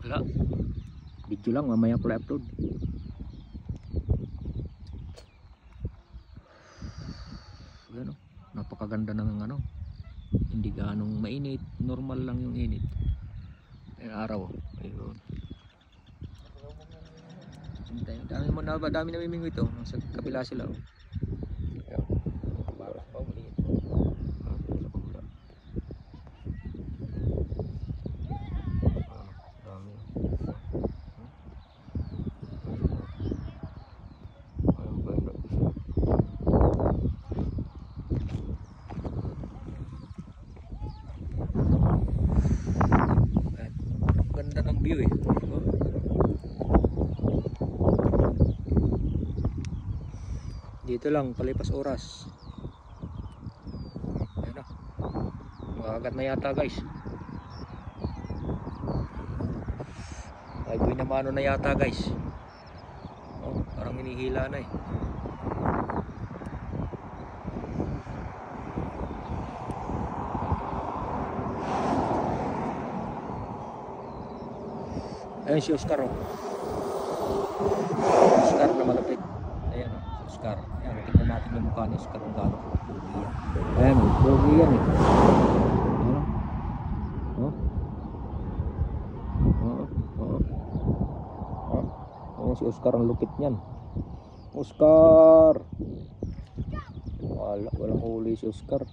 Wala. Video lang, mamaya ko upload. Ano, napakaganda ng ano. Hindi ganong mainit, normal lang yung init. Ayun araw. Ayun. Dami namimingwit ito. Sa kabila sila. Ayun. Para pa ulit. Dami. Ganda ng view eh. Dito lang, palipas oras. Ayan na. Makagat na yata guys. Ay boy na mano na yata guys. Oh, parang hinihila na eh. Ayun si Oscar oh. Oscar na malapit. Ayan oh, si Oscar. Ayan, tingnan natin yung mukha ni Oscar kung gaano pogi yan. Ayan oh, pogi yan eh. Ayan oh. Ayan si Oscar, ang lupit niyan. Oscar! Walang huli si Oscar.